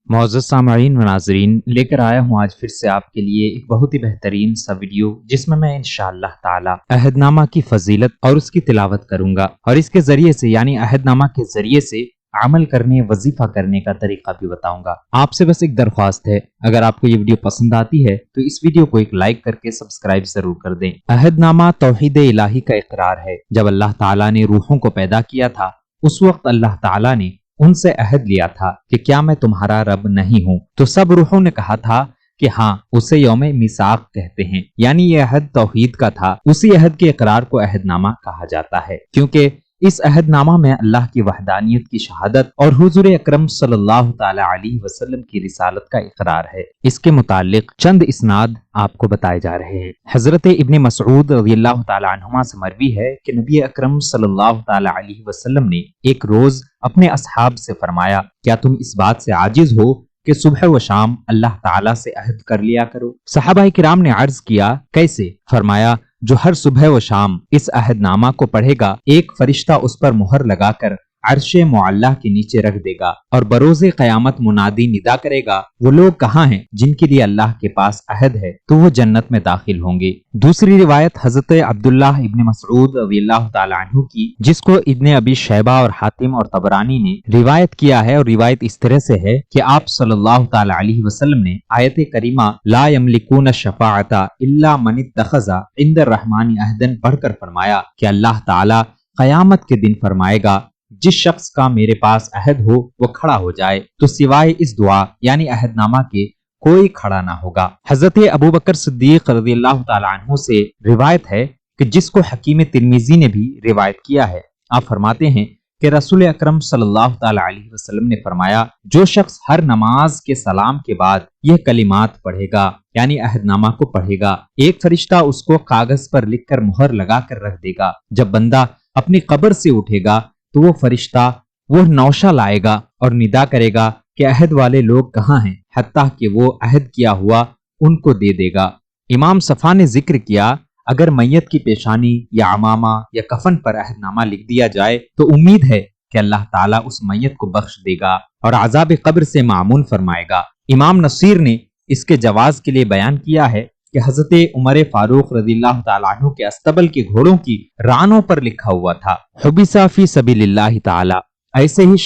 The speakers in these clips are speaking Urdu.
معزز سامعین و ناظرین، لے کر آیا ہوں آج پھر سے آپ کے لیے ایک بہت ہی بہترین سا ویڈیو، جس میں انشاءاللہ تعالی عہد نامہ کی فضیلت اور اس کی تلاوت کروں گا، اور اس کے ذریعے سے یعنی عہد نامہ کے ذریعے سے عمل کرنے، وظیفہ کرنے کا طریقہ بھی بتاؤں گا۔ آپ سے بس ایک درخواست ہے، اگر آپ کو یہ ویڈیو پسند آتی ہے تو اس ویڈیو کو ایک لائک کر کے سبسکرائب ضرور کر دیں۔ عہد نامہ توحید الہی کا اقرار ہے۔ جب اللہ تعالیٰ نے روحوں کو پیدا کیا تھا، اس وقت اللہ تعالیٰ نے ان سے عہد لیا تھا کہ کیا میں تمہارا رب نہیں ہوں؟ تو سب روحوں نے کہا تھا کہ ہاں، اسے یوم میثاق کہتے ہیں، یعنی یہ عہد توحید کا تھا۔ اسی عہد کے اقرار کو عہد نامہ کہا جاتا ہے، کیونکہ اس عہد نامہ میں اللہ کی وحدانیت کی شہادت اور حضور اکرم صلی اللہ تعالی علیہ وسلم کی رسالت کا اقرار ہے۔ اس کے متعلق چند اسناد آپ کو بتائے جا رہے ہیں۔ حضرت ابن مسعود رضی اللہ تعالی عنہما سے مروی ہے کہ نبی اکرم صلی اللہ تعالی علیہ وسلم نے ایک روز اپنے اصحاب سے فرمایا، کیا تم اس بات سے عاجز ہو کہ صبح و شام اللہ تعالیٰ سے عہد کر لیا کرو؟ صحابہ کرام نے عرض کیا، کیسے؟ فرمایا، جو ہر صبح و شام اس عہد نامہ کو پڑھے گا، ایک فرشتہ اس پر مہر لگا کر عرش معلہ کے نیچے رکھ دے گا، اور بروز قیامت منادی ندا کرے گا، وہ لوگ کہاں ہیں جن کے لیے اللہ کے پاس عہد ہے، تو وہ جنت میں داخل ہوں گے۔ دوسری روایت حضرت عبداللہ ابن مسعود رضی اللہ تعالی عنہ کی، جس کو ابن ابی شیبہ اور حاتم اور طبرانی نے روایت کیا ہے، اور روایت اس طرح سے ہے کہ آپ صلی اللہ تعالی علیہ وسلم نے آیت کریمہ لا یملکون الشفاعۃ الا من اتخذ عند الرحمن عہدا پڑھ کر فرمایا کہ اللہ تعالی قیامت کے دن فرمائے گا، جس شخص کا میرے پاس عہد ہو وہ کھڑا ہو جائے، تو سوائے اس دعا یعنی عہد نامہ کے کوئی کھڑا نہ ہوگا۔ حضرت ابوبکر صدیق رضی اللہ تعالی عنہ سے روایت ہے کہ جس کو حکیم ترمذی نے بھی روایت کیا ہے، آپ فرماتے ہیں کہ رسول اکرم صلی اللہ تعالی علیہ وسلم نے فرمایا، جو شخص ہر نماز کے سلام کے بعد یہ کلمات پڑھے گا یعنی عہد نامہ کو پڑھے گا، ایک فرشتہ اس کو کاغذ پر لکھ کر مہر لگا کر رکھ دے گا۔ جب بندہ اپنی قبر سے اٹھے گا تو وہ فرشتہ وہ نوشہ لائے گا اور ندا کرے گا کہ عہد والے لوگ کہاں ہیں، حتیٰ کہ وہ عہد کیا ہوا ان کو دے دے گا۔ امام صفا نے ذکر کیا، اگر میت کی پیشانی یا عمامہ یا کفن پر عہد نامہ لکھ دیا جائے تو امید ہے کہ اللہ تعالیٰ اس میت کو بخش دے گا اور عذاب قبر سے معمون فرمائے گا۔ امام نصیر نے اس کے جواز کے لیے بیان کیا ہے کہ حضرت عمر فاروق رضی اللہ تعالیٰ عنہ کے استبل کے گھوڑوں کی رانوں پر لکھا ہوا تھا، حبسا فی سبیل اللہ تعالی۔ ایسے ہی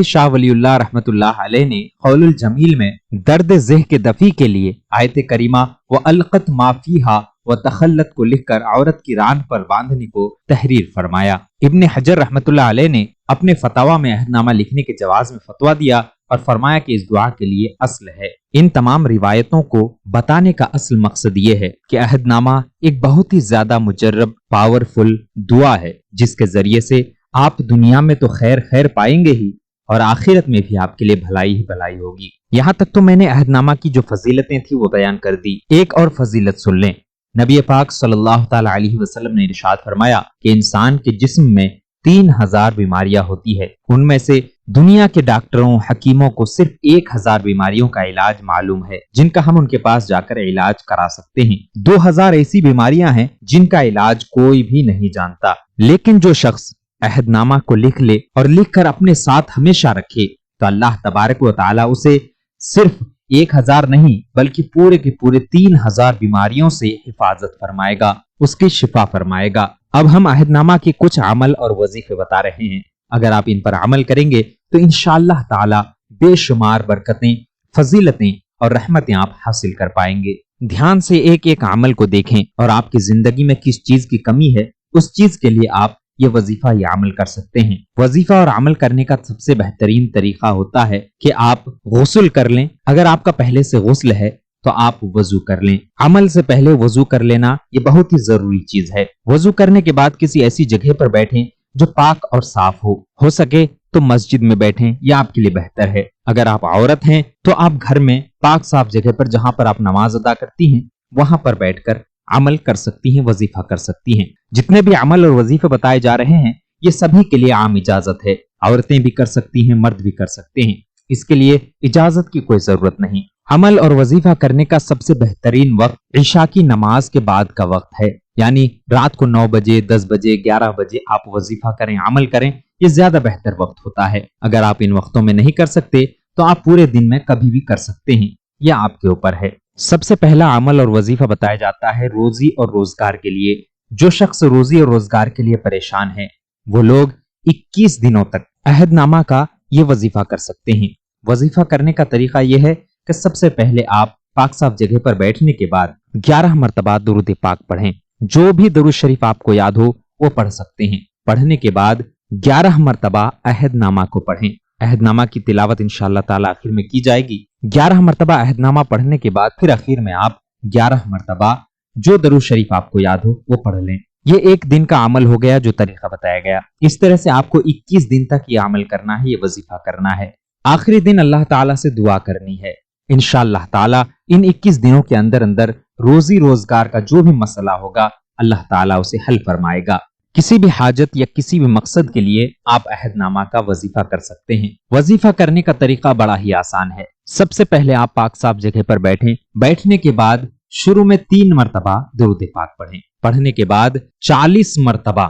شاہ ولی اللہ رحمت اللہ علیہ نے قول الجمیل میں درد ذہ کے دفی کے لیے آیت کریمہ وَأَلْقَتْ مَا فِيهَا وَتَخَلَّتْ کو لکھ کر عورت کی ران پر باندھنے کو تحریر فرمایا۔ ابن حجر رحمت اللہ علیہ نے اپنے فتاوی میں عہد نامہ لکھنے کے جواز میں فتویٰ دیا اور فرمایا کہ اس دعا کے لیے اصل ہے۔ ان تمام روایتوں کو بتانے کا اصل مقصد یہ ہے کہ عہد نامہ ایک بہت ہی زیادہ مجرب، پاورفل دعا ہے، جس کے ذریعے سے آپ دنیا میں تو خیر پائیں گے ہی، اور آخرت میں بھی آپ کے لیے بھلائی ہی بھلائی ہوگی۔ یہاں تک تو میں نے عہد نامہ کی جو فضیلتیں تھیں وہ بیان کر دی، ایک اور فضیلت سن لیں۔ نبی پاک صلی اللہ تعالی علیہ وسلم نے ارشاد فرمایا کہ انسان کے جسم میں 3000 بیماریاں ہوتی ہے، ان میں سے دنیا کے ڈاکٹروں، حکیموں کو صرف 1000 بیماریوں کا علاج معلوم ہے، جن کا ہم ان کے پاس جا کر علاج کرا سکتے ہیں۔ 2000 ایسی بیماریاں ہیں جن کا علاج کوئی بھی نہیں جانتا۔ لیکن جو شخص عہد نامہ کو لکھ لے اور لکھ کر اپنے ساتھ ہمیشہ رکھے تو اللہ تبارک و تعالیٰ اسے صرف 1000 نہیں بلکہ پورے کے پورے 3000 بیماریوں سے حفاظت فرمائے گا، اس کی شفا فرمائے گا۔ اب ہم عہد نامہ کے کچھ عمل اور وظیفے بتا رہے ہیں، اگر آپ ان پر عمل کریں گے تو انشاءاللہ تعالی بے شمار برکتیں، فضیلتیں اور رحمتیں آپ حاصل کر پائیں گے۔ دھیان سے ایک ایک عمل کو دیکھیں اور آپ کی زندگی میں کس چیز کی کمی ہے، اس چیز کے لیے آپ یہ وظیفہ یا عمل کر سکتے ہیں۔ وظیفہ اور عمل کرنے کا سب سے بہترین طریقہ ہوتا ہے کہ آپ غسل کر لیں۔ اگر آپ کا پہلے سے غسل ہے تو آپ وضو کر لیں۔ عمل سے پہلے وضو کر لینا یہ بہت ہی ضروری چیز ہے۔ وضو کرنے کے بعد کسی ایسی جگہ پر بیٹھیں جو پاک اور صاف ہو سکے تو مسجد میں بیٹھیں، یہ آپ کے لیے بہتر ہے۔ اگر آپ عورت ہیں تو آپ گھر میں پاک صاف جگہ پر جہاں پر آپ نماز ادا کرتی ہیں وہاں پر بیٹھ کر عمل کر سکتی ہیں، وظیفہ کر سکتی ہیں۔ جتنے بھی عمل اور وظیفے بتائے جا رہے ہیں یہ سبھی کے لیے عام اجازت ہے، عورتیں بھی کر سکتی ہیں، مرد بھی کر سکتے ہیں، اس کے لیے اجازت کی کوئی ضرورت نہیں۔ عمل اور وظیفہ کرنے کا سب سے بہترین وقت عشاء کی نماز کے بعد کا وقت ہے، یعنی رات کو 9 بجے، 10 بجے، 11 بجے آپ وظیفہ کریں، عمل کریں، یہ زیادہ بہتر وقت ہوتا ہے۔ اگر آپ ان وقتوں میں نہیں کر سکتے تو آپ پورے دن میں کبھی بھی کر سکتے ہیں، یہ آپ کے اوپر ہے۔ سب سے پہلا عمل اور وظیفہ بتایا جاتا ہے روزی اور روزگار کے لیے۔ جو شخص روزی اور روزگار کے لیے پریشان ہے وہ لوگ 21 دنوں تک عہد نامہ کا یہ وظیفہ کر سکتے ہیں۔ وظیفہ کرنے کا طریقہ یہ ہے کہ سب سے پہلے آپ پاک صاف جگہ پر بیٹھنے کے بعد 11 مرتبہ درود پاک پڑھیں۔ جو بھی درود شریف آپ کو یاد ہو وہ پڑھ سکتے ہیں۔ پڑھنے کے بعد 11 مرتبہ عہد نامہ کو پڑھیں۔ عہد نامہ کی تلاوت انشاءاللہ تعالی آخر میں کی جائے گی۔ 11 مرتبہ عہد نامہ پڑھنے کے بعد پھر آخر میں آپ 11 مرتبہ جو درود شریف آپ کو یاد ہو وہ پڑھ لیں۔ یہ ایک دن کا عمل ہو گیا جو طریقہ بتایا گیا۔ اس طرح سے آپ کو 21 دن تک یہ عمل کرنا ہے، یہ وظیفہ کرنا ہے۔ آخری دن اللہ تعالیٰ سے دعا کرنی ہے۔ انشاءاللہ تعالیٰ ان 21 دنوں کے اندر روزی روزگار کا جو بھی مسئلہ ہوگا اللہ تعالیٰ اسے حل فرمائے گا۔ کسی بھی حاجت یا کسی بھی مقصد کے لیے آپ عہد نامہ کا وظیفہ کر سکتے ہیں۔ وظیفہ کرنے کا طریقہ بڑا ہی آسان ہے۔ سب سے پہلے آپ پاک صاف جگہ پر بیٹھیں۔ بیٹھنے کے بعد شروع میں 3 مرتبہ درود پاک پڑھیں۔ پڑھنے کے بعد 40 مرتبہ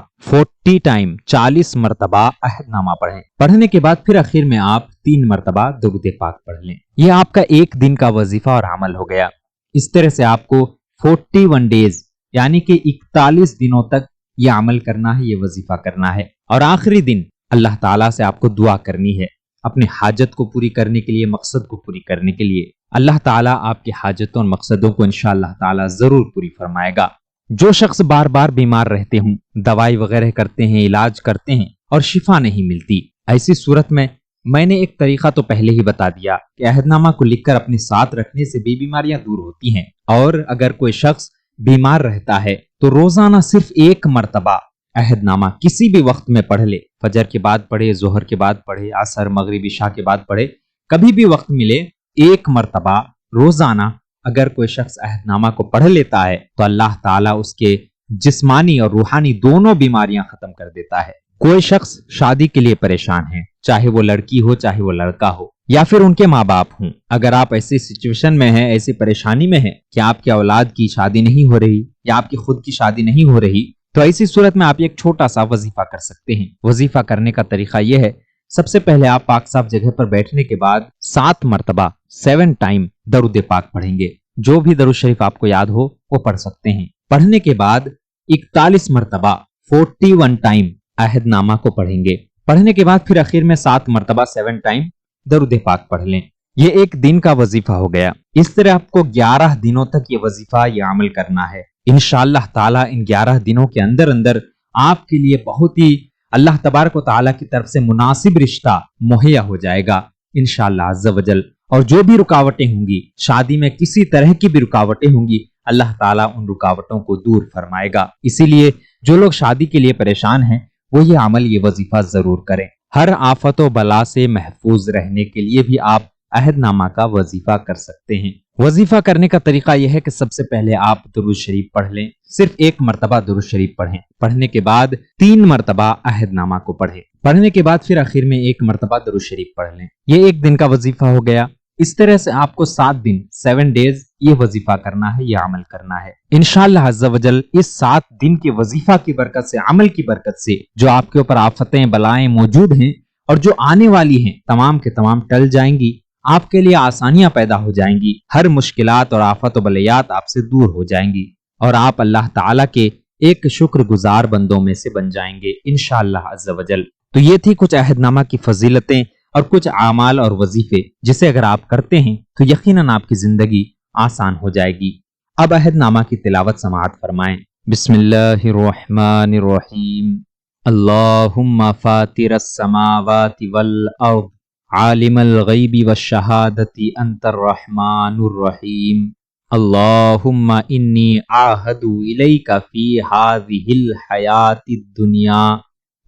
40 مرتبہ عہد نامہ پڑھیں۔ پڑھنے کے بعد پھر آخر میں آپ 3 مرتبہ درود پاک پڑھ لیں۔ یہ آپ کا ایک دن کا وظیفہ اور عمل ہو گیا۔ اس طرح سے آپ کو 41 ڈیز یعنی کہ 41 دنوں تک یہ عمل کرنا ہے، یہ وظیفہ کرنا ہے۔ اور آخری دن اللہ تعالیٰ سے آپ کو دعا کرنی ہے اپنے حاجت کو پوری کرنے کے لیے، مقصد کو پوری کرنے کے لیے۔ اللہ تعالیٰ آپ کی حاجتوں اور مقصدوں کو انشاءاللہ تعالیٰ ضرور پوری فرمائے گا۔ جو شخص بار بار بیمار رہتے ہوں، دوائی وغیرہ کرتے ہیں، علاج کرتے ہیں اور شفا نہیں ملتی، ایسی صورت میں نے ایک طریقہ تو پہلے ہی بتا دیا کہ عہد نامہ کو لکھ کر اپنے ساتھ رکھنے سے بھی بیماریاں دور ہوتی ہیں۔ اور اگر کوئی شخص بیمار رہتا ہے تو روزانہ صرف 1 مرتبہ عہد نامہ کسی بھی وقت میں پڑھ لے، فجر کے بعد پڑھے، ظہر کے بعد پڑھے، عصر، مغرب، عشاء کے بعد پڑھے، کبھی بھی وقت ملے 1 مرتبہ روزانہ اگر کوئی شخص عہد نامہ کو پڑھ لیتا ہے تو اللہ تعالیٰ اس کے جسمانی اور روحانی دونوں بیماریاں ختم کر دیتا ہے۔ کوئی شخص شادی کے لیے پریشان ہے، چاہے وہ لڑکی ہو چاہے وہ لڑکا ہو یا پھر ان کے ماں باپ ہوں، اگر آپ ایسی سچویشن میں ہیں، ایسی پریشانی میں ہیں کہ آپ کے اولاد کی شادی نہیں ہو رہی یا آپ کی خود کی شادی نہیں ہو رہی، تو ایسی صورت میں آپ ایک چھوٹا سا وظیفہ کر سکتے ہیں۔ وظیفہ کرنے کا طریقہ یہ ہے، سب سے پہلے آپ پاک صاف جگہ پر بیٹھنے کے بعد 7 مرتبہ 7 ٹائم درود پاک پڑھیں گے۔ جو بھی درود شریف آپ کو یاد ہو وہ پڑھ سکتے ہیں۔ پڑھنے کے بعد 41 مرتبہ 41 ٹائم عہد نامہ کو پڑھیں گے۔ پڑھنے کے بعد پھر آخر میں 7 مرتبہ 7 ٹائم درود پاک پڑھ لیں۔ یہ ایک دن کا وظیفہ ہو گیا۔ اس طرح آپ کو 11 دنوں تک یہ وظیفہ، یہ عمل کرنا ہے۔ انشاءاللہ تعالیٰ ان 11 دنوں کے اندر آپ کے لیے بہت ہی اللہ تبارک و تعالیٰ کی طرف سے مناسب رشتہ مہیا ہو جائے گا انشاءاللہ عز و جل۔ اور جو بھی رکاوٹیں ہوں گی، شادی میں کسی طرح کی بھی رکاوٹیں ہوں گی، اللہ تعالیٰ ان رکاوٹوں کو دور فرمائے گا۔ اسی لیے جو لوگ شادی کے لیے پریشان ہیں وہ یہ عمل، یہ وظیفہ ضرور کریں۔ ہر آفت و بلا سے محفوظ رہنے کے لیے بھی آپ عہد نامہ کا وظیفہ کر سکتے ہیں۔ وظیفہ کرنے کا طریقہ یہ ہے کہ سب سے پہلے آپ درود شریف پڑھ لیں، صرف 1 مرتبہ درود شریف پڑھیں۔ پڑھنے کے بعد 3 مرتبہ عہد نامہ کو پڑھیں۔ پڑھنے کے بعد پھر آخر میں 1 مرتبہ درود شریف پڑھ لیں۔ یہ ایک دن کا وظیفہ ہو گیا۔ اس طرح سے آپ کو 7 دن 7 ڈیز یہ وظیفہ کرنا ہے، یہ عمل کرنا ہے انشاءاللہ عز و جل۔ اس 7 دن کے وظیفہ کی برکت سے، عمل کی برکت سے، جو آپ کے اوپر آفتیں بلائیں موجود ہیں اور جو آنے والی ہیں تمام کے تمام ٹل جائیں گی۔ آپ کے لیے آسانیاں پیدا ہو جائیں گی، ہر مشکلات اور آفت و بلیات آپ سے دور ہو جائیں گی اور آپ اللہ تعالیٰ کے ایک شکر گزار بندوں میں سے بن جائیں گے انشاءاللہ عز و جل۔ تو یہ تھی کچھ عہد نامہ کی فضیلتیں اور کچھ اعمال اور وظیفے، جسے اگر آپ کرتے ہیں تو یقیناً آپ کی زندگی آسان ہو جائے گی۔ اب عہد نامہ کی تلاوت سماعت فرمائیں۔ بسم اللہ الرحمن الرحیم۔ اللہم فاطر السماوات والارض عالم الغیب والشہادۃ انت الرحمن الرحیم۔ اللہم انی اعہد الیک فی ہذہ الحیاۃ الدنیا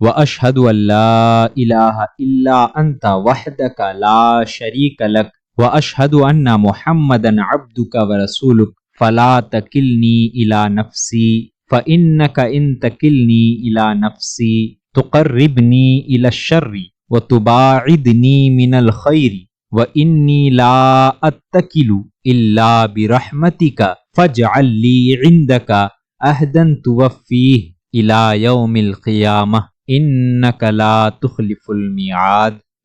واشہد ان لا الہ الا انت وحدک لا شریک لک واشہد ان محمدا عبدک ورسولک فلا تکلنی الی نفسی فانک ان تکلنی الی نفسی تقربنی الی الشر وتباعدنی من الخیر وانی لا اتکل الا برحمتک فاجعل لی عندک عہدا توفیہ الی یوم القیامہ انک لا تخلف المیعاد۔